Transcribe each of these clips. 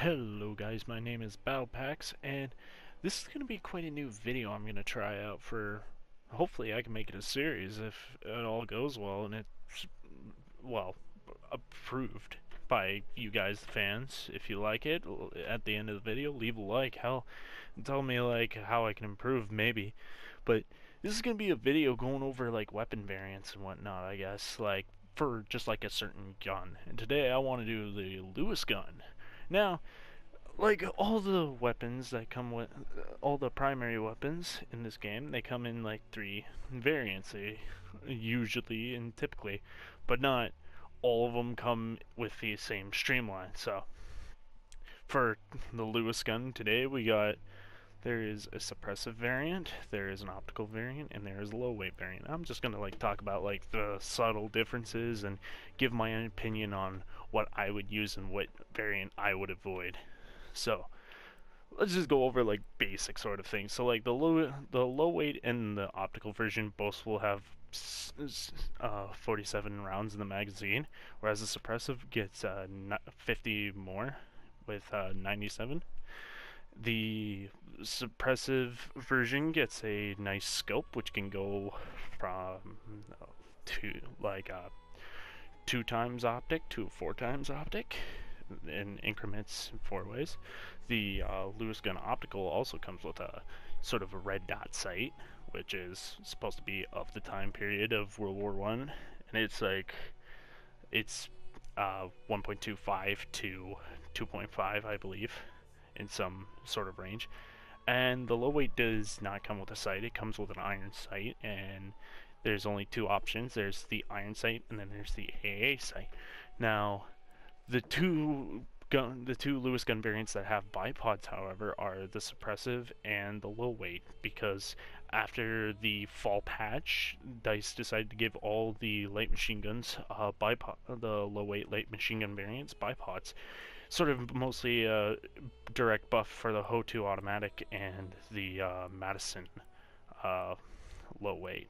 Hello guys, my name is Battlepax, and this is going to be quite a new video I'm going to try out for, hopefully I can make it a series if it all goes well and it's, well, approved by you guys, the fans. If you like it, at the end of the video, leave a like, hell, and tell me like how I can improve maybe. But this is going to be a video going over like weapon variants and whatnot, I guess, like for just like a certain gun. And today I want to do the Lewis gun. Now, like all the weapons that come with all the primary weapons in this game, they come in like three variants. They usually and typically, but not all of them come with the same streamline. So for the Lewis gun today, there is a suppressive variant, there is an optical variant, and there is a low weight variant. I'm just gonna like talk about like the subtle differences and give my own opinion on what I would use and what variant I would avoid. So let's just go over like basic sort of things. So like the low weight and the optical version both will have 47 rounds in the magazine, whereas the suppressive gets 50 more with 97. The suppressive version gets a nice scope, which can go from to like 2 times optic to 4 times optic in increments 4 ways. The Lewis gun optical also comes with a sort of a red dot sight, which is supposed to be of the time period of World War One, and it's 1.25 to 2.5, I believe, in some sort of range. And the low weight does not come with a sight, it comes with an iron sight, and there's only 2 options. There's the iron sight and then there's the AA sight. Now the two Lewis gun variants that have bipods, however, are the suppressive and the low weight, because after the fall patch, DICE decided to give all the light machine guns the low weight light machine gun variants bipods, sort of mostly a direct buff for the HO2 automatic and the Madison low weight.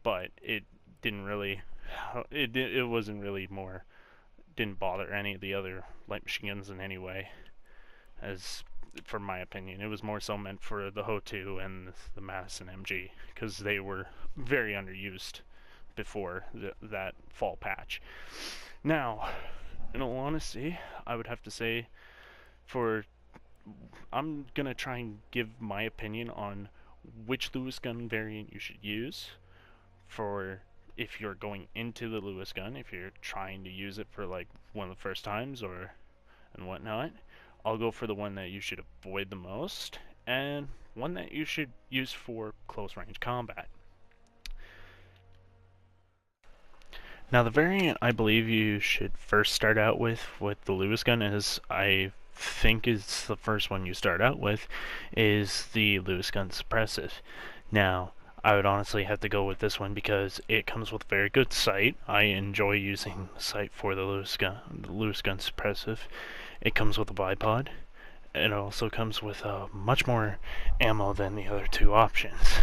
But it didn't really, it wasn't really more, didn't bother any of the other light machine guns in any way, as for my opinion. It was more so meant for the HO2 and the Madison MG, because they were very underused before that fall patch. Now, in all honesty, I would have to say, I'm gonna try and give my opinion on which Lewis gun variant you should use for if you're going into the Lewis gun, if you're trying to use it for like one of the first times or and whatnot. I'll go for the one that you should avoid the most, and one that you should use for close range combat. Now the variant I believe you should first start out with the Lewis gun, is I think is the first one you start out with, is the Lewis gun suppressive. Now I would honestly have to go with this one because it comes with a very good sight. I enjoy using the sight for the Lewis gun suppressive. It comes with a bipod. It also comes with much more ammo than the other 2 options.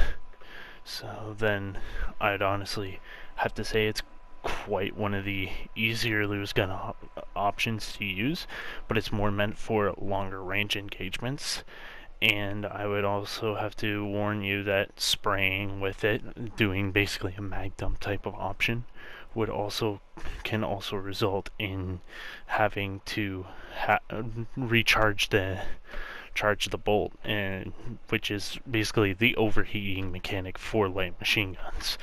So then I'd honestly have to say it's quite one of the easier Lewis gun options to use, but it's more meant for longer range engagements. And I would also have to warn you that spraying with it, doing basically a mag dump type of option, can also result in having to recharge the bolt, and which is basically the overheating mechanic for light machine guns.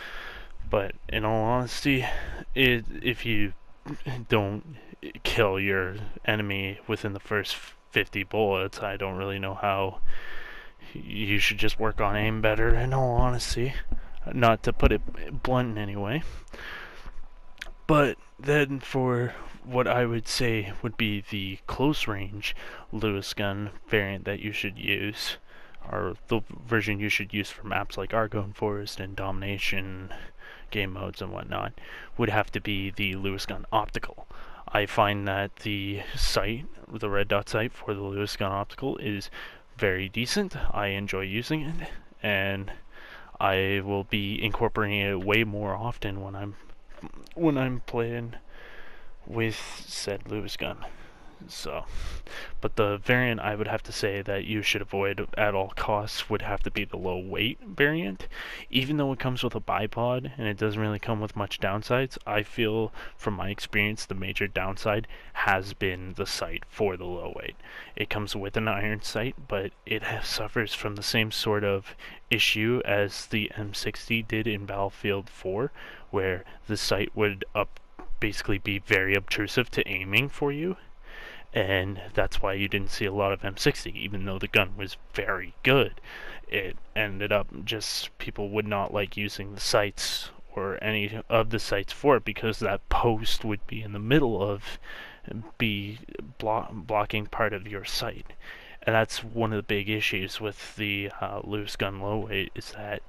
But in all honesty, if you don't kill your enemy within the first 50 bullets, I don't really know how. You should just work on aim better, in all honesty, not to put it blunt in any way. But then for what I would say would be the close range Lewis gun variant that you should use, or the version you should use for maps like Argo and Forest and Domination game modes and whatnot, would have to be the Lewis gun optical. I find that the sight, the red dot sight for the Lewis gun optical, is very decent. I enjoy using it, and I will be incorporating it way more often when I'm playing with said Lewis gun. So, but the variant I would have to say that you should avoid at all costs would have to be the low weight variant. Even though it comes with a bipod and it doesn't really come with much downsides, I feel from my experience the major downside has been the sight for the low weight. It comes with an iron sight, but it suffers from the same sort of issue as the M60 did in Battlefield 4, where the sight would basically be very obtrusive to aiming for you, and that's why you didn't see a lot of M60, even though the gun was very good. It ended up just people would not like using the sights or any of the sights for it because that post would be in the middle of blocking part of your sight. And that's one of the big issues with the Lewis gun low weight, is that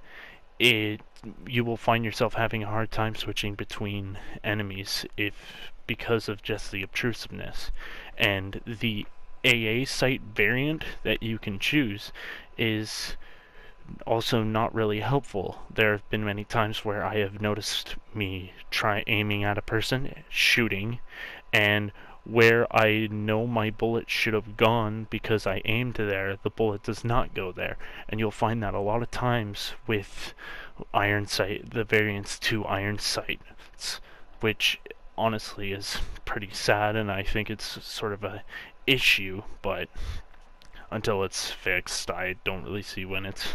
you will find yourself having a hard time switching between enemies because of just the obtrusiveness. And the AA sight variant that you can choose is also not really helpful. There have been many times where I have noticed me try aiming at a person, shooting, and where I know my bullet should have gone because I aimed there, the bullet does not go there. And you'll find that a lot of times with iron sight, the variants to iron sights, which honestly is pretty sad, and I think it's sort of a issue, but until it's fixed, I don't really see when it's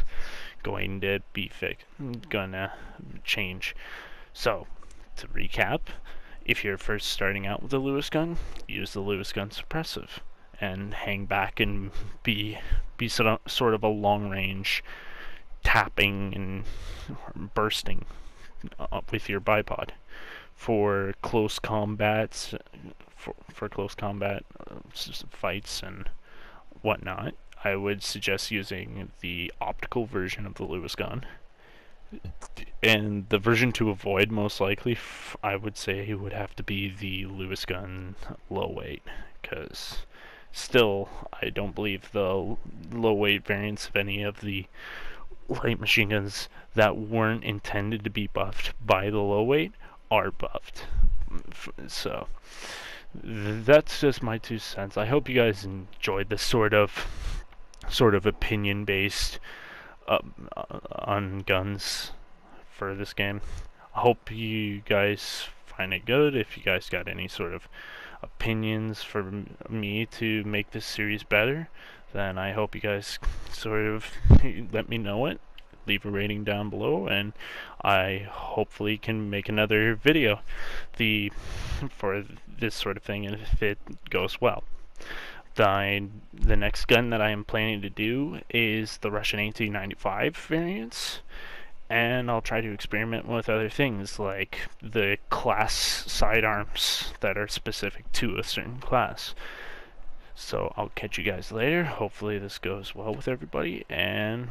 going to be gonna change. So, to recap, if you're first starting out with a Lewis gun, use the Lewis gun suppressive and hang back and be sort of a long range tapping and bursting with your bipod. For close combats, for close combat fights and whatnot, I would suggest using the optical version of the Lewis gun. And the version to avoid, most likely, I would say would have to be the Lewis gun low weight, because still, I don't believe the low weight variants of any of the light machine guns that weren't intended to be buffed by the low weight are buffed. So that's just my 2 cents. I hope you guys enjoyed this sort of opinion based on guns for this game. I hope you guys find it good. If you guys got any sort of opinions for me to make this series better, then I hope you guys sort of let me know it. Leave a rating down below, and I hopefully can make another video for this sort of thing if it goes well. The next gun that I am planning to do is the Russian 1895 variants, and I'll try to experiment with other things like the class sidearms that are specific to a certain class. So I'll catch you guys later. Hopefully this goes well with everybody, and